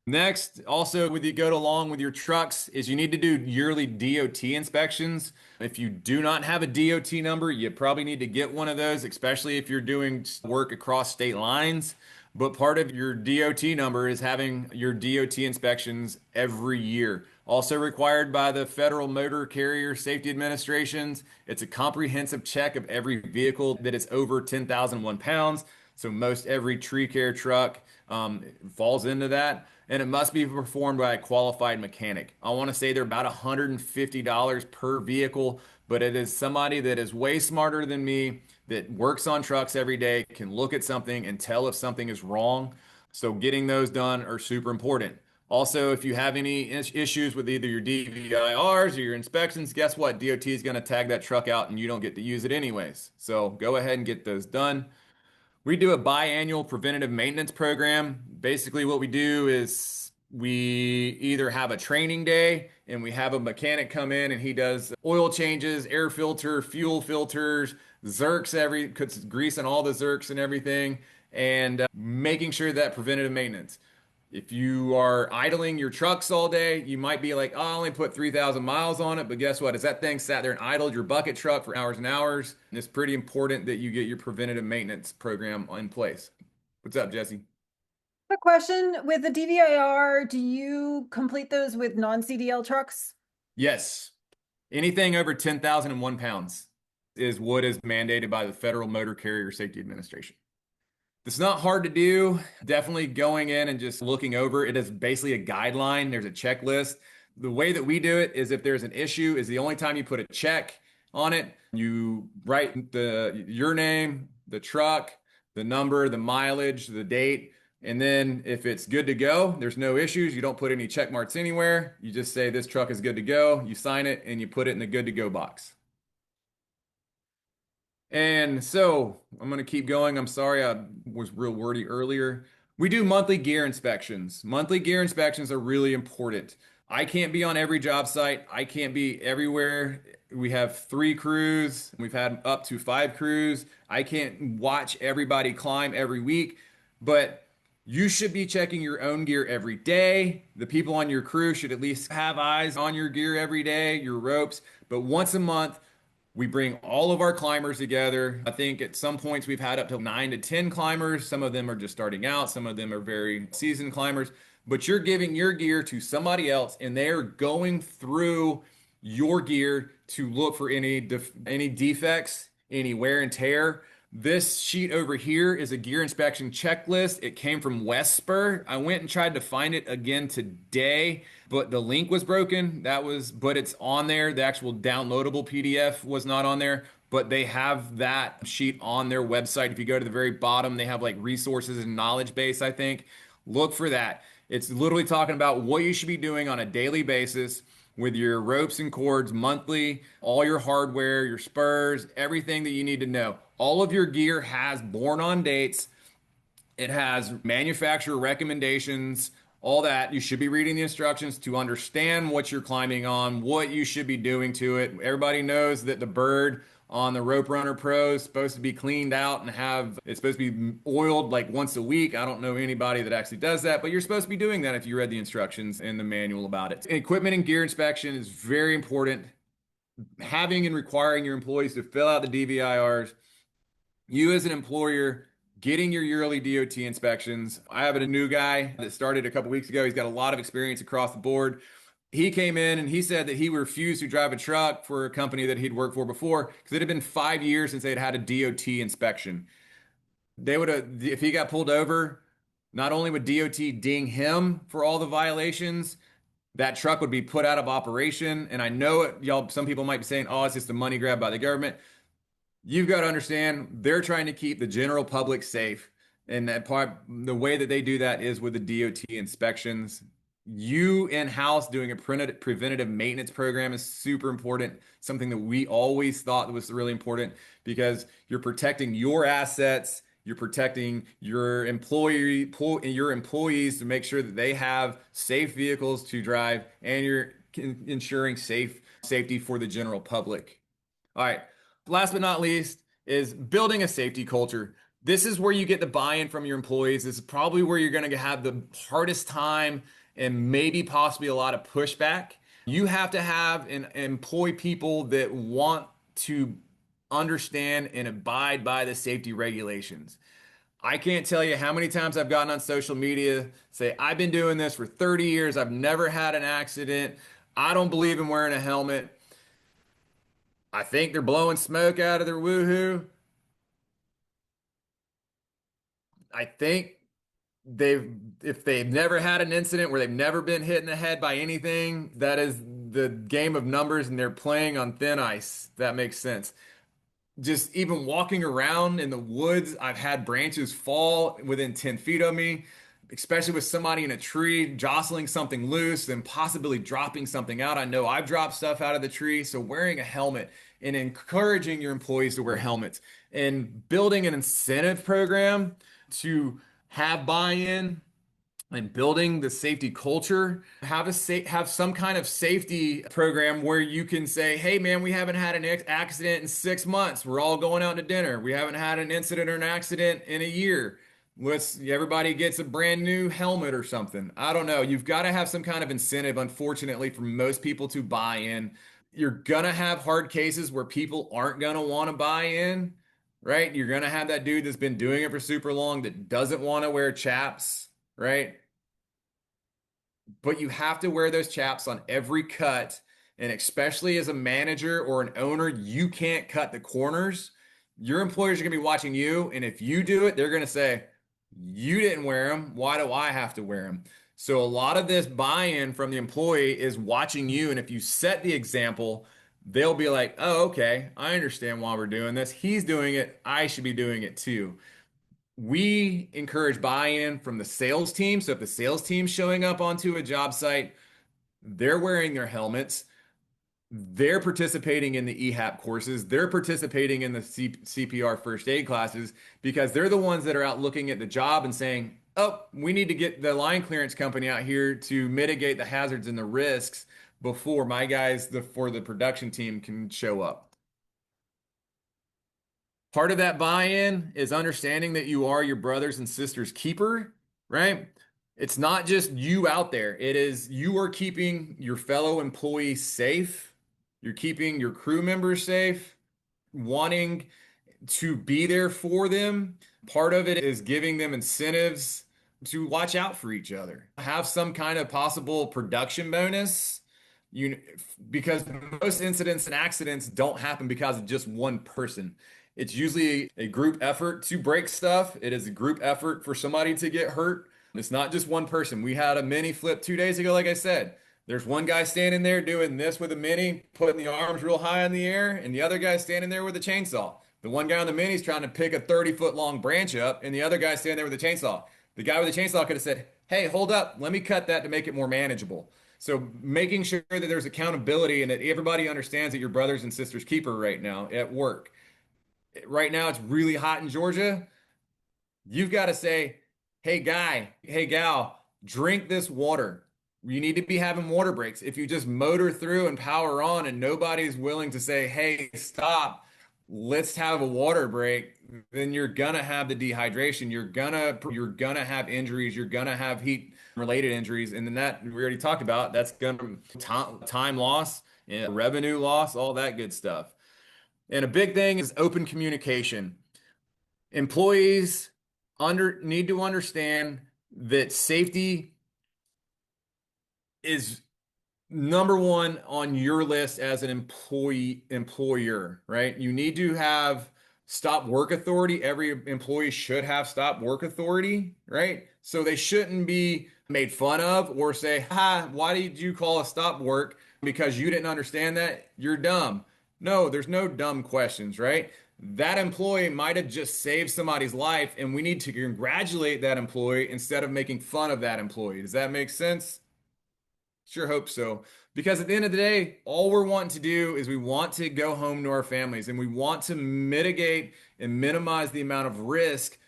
Next, also go along with your trucks, is you need to do yearly DOT inspections. If you do not have a DOT number, you probably need to get one of those, especially if you're doing work across state lines. But part of your DOT number is having your DOT inspections every year. Also required by the Federal Motor Carrier Safety Administrations. It's a comprehensive check of every vehicle that is over 10,001 pounds. So most every tree care truck falls into that. And it must be performed by a qualified mechanic. I want to say they're about $150 per vehicle, but it is somebody that is way smarter than me, that works on trucks every day, can look at something and tell if something is wrong. So getting those done are super important. Also, if you have any issues with either your DVIRs or your inspections, guess what? DOT is going to tag that truck out and you don't get to use it anyways. So go ahead and get those done. We do a biannual preventative maintenance program. Basically, what we do is we either have a training day and we have a mechanic come in and he does oil changes, air filter, fuel filters, Zerks, puts grease on all the Zerks and everything, and making sure that preventative maintenance. If you are idling your trucks all day, you might be like, oh, I only put 3,000 miles on it. But guess what? As that thing sat there and idled your bucket truck for hours and hours, and it's pretty important that you get your preventative maintenance program in place. What's up, Jesse? A question with the DVIR, do you complete those with non-CDL trucks? Yes. Anything over 10,001 pounds is what is mandated by the Federal Motor Carrier Safety Administration. It's not hard to do. Definitely going in and just looking over it is basically a guideline. There's a checklist. The way that we do it is if there's an issue, is the only time you put a check on it. You write your name, the truck, the number, the mileage, the date, and then if it's good to go, there's no issues. You don't put any check marks anywhere. You just say this truck is good to go. You sign it and you put it in the good to go box. And so I'm going to keep going. I'm sorry I was real wordy earlier. We do monthly gear inspections. Monthly gear inspections are really important. I can't be on every job site. I can't be everywhere. We have 3 crews. We've had up to 5 crews. I can't watch everybody climb every week, but you should be checking your own gear every day. The people on your crew should at least have eyes on your gear every day, your ropes. But once a month, we bring all of our climbers together. I think at some points we've had up to 9 to 10 climbers. Some of them are just starting out, some of them are very seasoned climbers. But you're giving your gear to somebody else and they're going through your gear to look for any defects, any wear and tear. This sheet over here is a gear inspection checklist. It came from Westspur. I went and tried to find it again today, but the link was broken. But it's on there. The actual downloadable PDF was not on there, but they have that sheet on their website. If you go to the very bottom, they have like resources and knowledge base, I think. Look for that. It's literally talking about what you should be doing on a daily basis with your ropes and cords monthly, all your hardware, your spurs, everything that you need to know. All of your gear has born on dates. It has manufacturer recommendations, all that. You should be reading the instructions to understand what you're climbing on, what you should be doing to it. Everybody knows that the bird on the Rope Runner Pro is supposed to be cleaned out and it's supposed to be oiled like once a week. I don't know anybody that actually does that, but you're supposed to be doing that if you read the instructions and the manual about it. Equipment and gear inspection is very important. Having and requiring your employees to fill out the DVIRs. You as an employer getting your yearly DOT inspections. I have a new guy that started a couple weeks ago. He's got a lot of experience across the board. He came in and he said that he refused to drive a truck for a company that he'd worked for before because it had been 5 years since they'd had a DOT inspection. They would have, if he got pulled over, not only would DOT ding him for all the violations, that truck would be put out of operation. And I know it, y'all, some people might be saying, oh, it's just a money grab by the government. You've got to understand they're trying to keep the general public safe. And that part, the way that they do that is with the DOT inspections. You in-house doing a preventative maintenance program is super important. Something that we always thought was really important because you're protecting your assets, you're protecting your employees to make sure that they have safe vehicles to drive, and you're ensuring safety for the general public. All right. Last but not least is building a safety culture. This is where you get the buy-in from your employees. This is probably where you're going to have the hardest time and maybe possibly a lot of pushback. You have to have and employ people that want to understand and abide by the safety regulations. I can't tell you how many times I've gotten on social media, say, I've been doing this for 30 years. I've never had an accident. I don't believe in wearing a helmet. I think they're blowing smoke out of their woohoo. I think they've if they've never had an incident where they've never been hit in the head by anything, that is the game of numbers and they're playing on thin ice. That makes sense. Just even walking around in the woods, I've had branches fall within 10 feet of me, especially with somebody in a tree jostling something loose and possibly dropping something out. I know I've dropped stuff out of the tree. So wearing a helmet and encouraging your employees to wear helmets and building an incentive program to have buy-in and building the safety culture, have some kind of safety program where you can say, hey man, we haven't had an accident in 6 months. We're all going out to dinner. We haven't had an incident or an accident in a year. Everybody gets a brand new helmet or something. I don't know. You've got to have some kind of incentive, unfortunately, for most people to buy in. You're gonna have hard cases where people aren't gonna want to buy in, right? You're gonna have that dude that's been doing it for super long that doesn't want to wear chaps, right? But you have to wear those chaps on every cut. And especially as a manager or an owner, you can't cut the corners. Your employers are going to be watching you. And if you do it, they're going to say, you didn't wear them. Why do I have to wear them? So a lot of this buy-in from the employee is watching you. And if you set the example, they'll be like, oh, okay, I understand why we're doing this. He's doing it. I should be doing it too. We encourage buy-in from the sales team. So if the sales team's showing up onto a job site, they're wearing their helmets, they're participating in the EHAP courses, they're participating in the CPR first aid classes because they're the ones that are out looking at the job and saying, oh, we need to get the line clearance company out here to mitigate the hazards and the risks before my guys, for the production team can show up. Part of that buy-in is understanding that you are your brothers and sisters keeper, right? It's not just you out there. It is you are keeping your fellow employees safe. You're keeping your crew members safe, wanting to be there for them. Part of it is giving them incentives to watch out for each other. Have some kind of possible production bonus. You because most incidents and accidents don't happen because of just one person. It's usually a group effort to break stuff. It is a group effort for somebody to get hurt. It's not just one person. We had a mini flip 2 days ago, like I said. There's one guy standing there doing this with a mini, putting the arms real high in the air, and the other guy standing there with a chainsaw. The one guy on the mini is trying to pick a 30-foot long branch up, and the other guy standing there with a chainsaw. The guy with the chainsaw could have said, hey, hold up, let me cut that to make it more manageable. So making sure that there's accountability and that everybody understands that your brothers and sisters keeper right now at work. Right now it's really hot in Georgia. You've got to say, hey guy, hey gal, drink this water. You need to be having water breaks. If you just motor through and power on and nobody's willing to say, hey, stop, let's have a water break, then you're gonna have the dehydration. You're gonna have injuries. You're gonna have heat related injuries. And then that we already talked about, that's gonna time loss, revenue loss, all that good stuff. And a big thing is open communication. Employees need to understand that safety is number one on your list as an employer, right? You need to have stop work authority. Every employee should have stop work authority, right? So they shouldn't be made fun of or say, "Ha, why did you call a stop work because you didn't understand that? You're dumb." No, there's no dumb questions, right? That employee might have just saved somebody's life, and we need to congratulate that employee instead of making fun of that employee. Does that make sense? Sure hope so. Because at the end of the day, all we're wanting to do is we want to go home to our families and we want to mitigate and minimize the amount of risk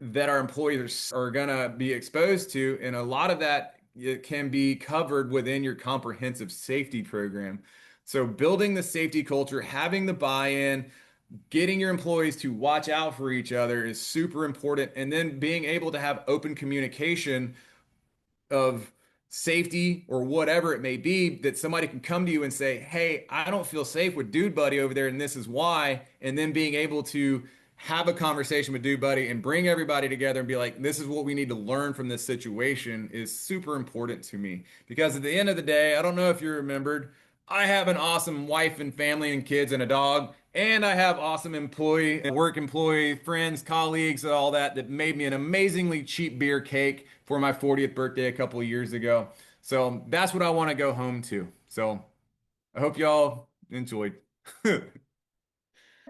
that our employees are going to be exposed to. And a lot of that it can be covered within your comprehensive safety program. So building the safety culture, having the buy-in, getting your employees to watch out for each other is super important. And then being able to have open communication of safety or whatever it may be that somebody can come to you and say, hey, I don't feel safe with dude buddy over there and this is why. And then being able to have a conversation with Dude Buddy and bring everybody together and be like, this is what we need to learn from this situation is super important to me. Because at the end of the day, I don't know if you remembered, I have an awesome wife and family and kids and a dog, and I have awesome work employee, friends, colleagues, and all that that made me an amazingly cheap beer cake for my 40th birthday a couple of years ago. So that's what I want to go home to. So I hope y'all enjoyed.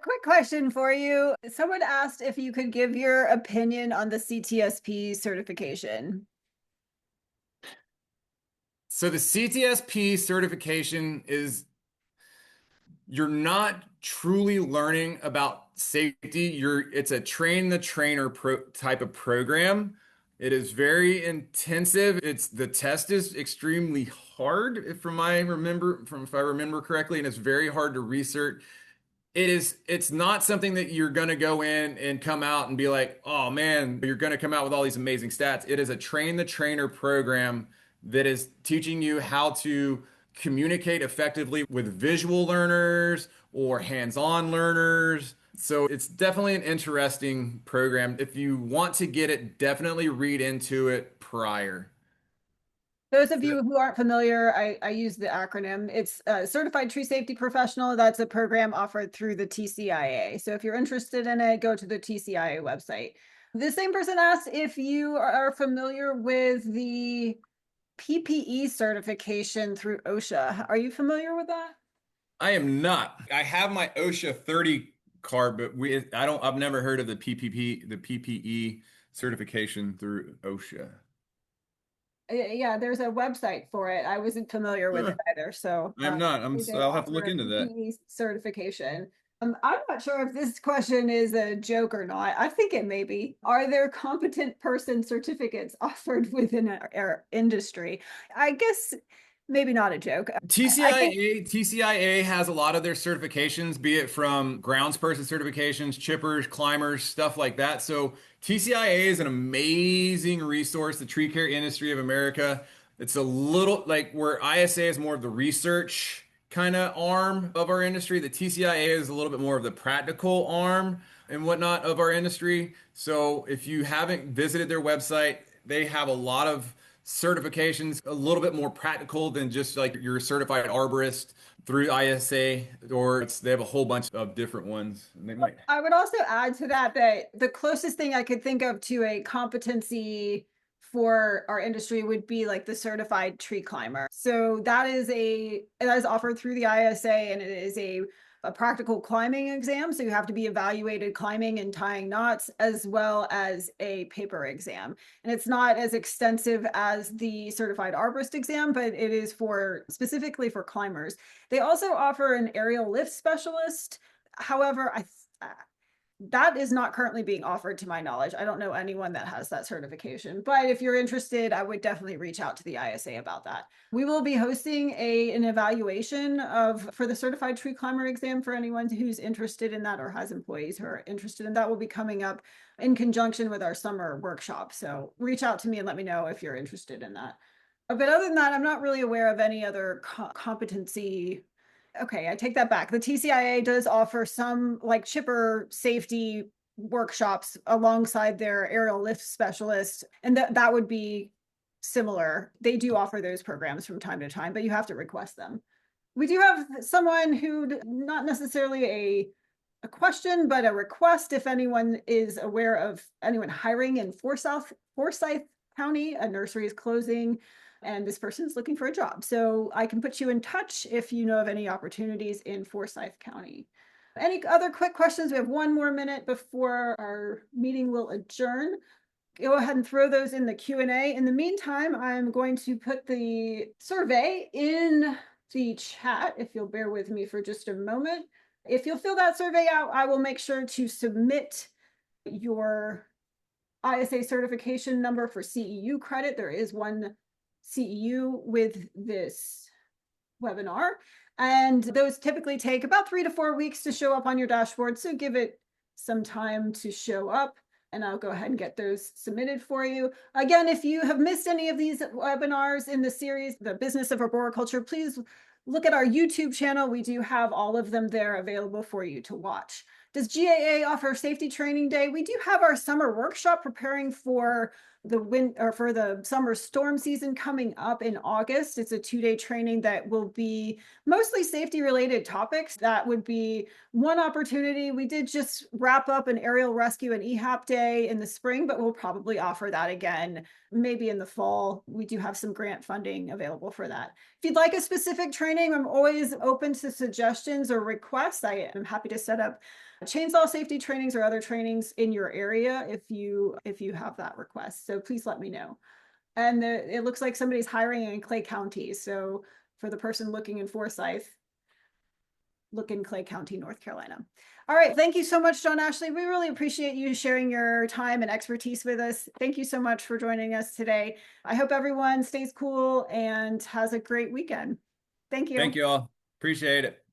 Quick question for you. Someone asked if you could give your opinion on the CTSP certification. So the CTSP certification is you're not truly learning about safety. It's a train the trainer type of program. It is very intensive. The test is extremely hard if I remember correctly, and it's very hard to research. It's not something that you're going to go in and come out and be like, oh man, you're going to come out with all these amazing stats. It is a train the trainer program that is teaching you how to communicate effectively with visual learners or hands-on learners. So it's definitely an interesting program. If you want to get it, definitely read into it prior. Those of you who aren't familiar, I use the acronym. It's Certified Tree Safety Professional. That's a program offered through the TCIA. So if you're interested in it, go to the TCIA website. The same person asked if you are familiar with the PPE certification through OSHA. Are you familiar with that? I am not. I have my OSHA 30 card, but I've never heard of the PPE certification through OSHA. Yeah, there's a website for it. I wasn't familiar with it Huh, either. So I'm not. they I'll have to offer look a into that. PPE certification. I'm not sure if this question is a joke or not. I think it may be. Are there competent person certificates offered within our industry? I guess maybe not a joke. I think TCIA has a lot of their certifications, be it from groundsperson certifications, chippers, climbers, stuff like that. So TCIA is an amazing resource, the tree care industry of America. It's a little like where ISA is more of the research kind of arm of our industry. The TCIA is a little bit more of the practical arm and whatnot of our industry. So if you haven't visited their website, they have a lot of certifications, a little bit more practical than just like your certified arborist through ISA, or they have a whole bunch of different ones. And they might. I would also add to that that the closest thing I could think of to a competency for our industry would be like the certified tree climber. So that is offered through the ISA, and it is a practical climbing exam. So you have to be evaluated climbing and tying knots, as well as a paper exam. And it's not as extensive as the certified arborist exam, but it is specifically for climbers. They also offer an aerial lift specialist. However, that is not currently being offered to my knowledge. I don't know anyone that has that certification, but if you're interested, I would definitely reach out to the ISA about that. We will be hosting an evaluation for the certified tree climber exam for anyone who's interested in that or has employees who are interested in that. Will be coming up in conjunction with our summer workshop. So reach out to me and let me know if you're interested in that. But other than that, I'm not really aware of any other competency. Okay, I take that back. The TCIA does offer some like chipper safety workshops alongside their aerial lift specialists, and that would be similar. They do offer those programs from time to time, but you have to request them. We do have someone who, not necessarily a question, but a request. If anyone is aware of anyone hiring in Forsyth County, a nursery is closing and this person is looking for a job. So I can put you in touch if you know of any opportunities in Forsyth County. Any other quick questions? We have one more minute before our meeting will adjourn. Go ahead and throw those in the Q&A. In the meantime, I'm going to put the survey in the chat, if you'll bear with me for just a moment. If you'll fill that survey out, I will make sure to submit your ISA certification number for CEU credit. There is one CEU with this webinar, and those typically take about 3 to 4 weeks to show up on your dashboard. So give it some time to show up, and I'll go ahead and get those submitted for you. Again, if you have missed any of these webinars in the series, The Business of Arboriculture, please look at our YouTube channel. We do have all of them there available for you to watch. Does GAA offer safety training day? We do have our summer workshop preparing for the summer storm season coming up in August. It's a 2-day training that will be mostly safety related topics. That would be one opportunity. We did just wrap up an aerial rescue and EHAP day in the spring, but we'll probably offer that again maybe in the fall. We do have some grant funding available for that. If you'd like a specific training, I'm always open to suggestions or requests. I am happy to set up chainsaw safety trainings or other trainings in your area if you have that request. So please let me know. And it looks like somebody's hiring in Clay County. So for the person looking in Forsyth, look in Clay County, North Carolina. All right. Thank you so much, John Ashley. We really appreciate you sharing your time and expertise with us. Thank you so much for joining us today. I hope everyone stays cool and has a great weekend. Thank you. Thank you all. Appreciate it.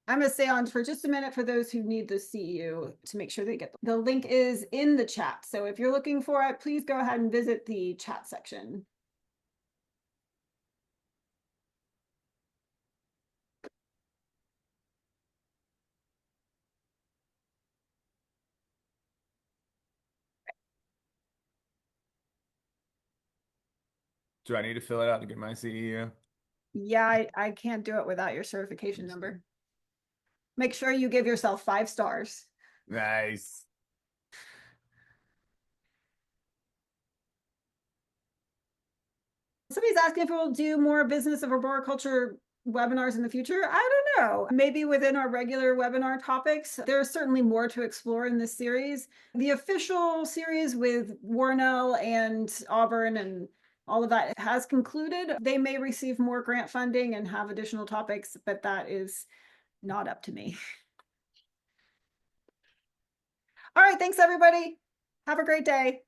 I'm going to stay on for just a minute for those who need the CEU to make sure they get the link is in the chat. So if you're looking for it, please go ahead and visit the chat section. Do I need to fill it out to get my CEU? Yeah, I can't do it without your certification number. Make sure you give yourself 5 stars. Nice. Somebody's asking if we'll do more Business of Arboriculture webinars in the future. I don't know. Maybe within our regular webinar topics. There's certainly more to explore in this series. The official series with Warnell and Auburn and all of that has concluded. They may receive more grant funding and have additional topics, but that is not up to me. All right. Thanks, everybody. Have a great day.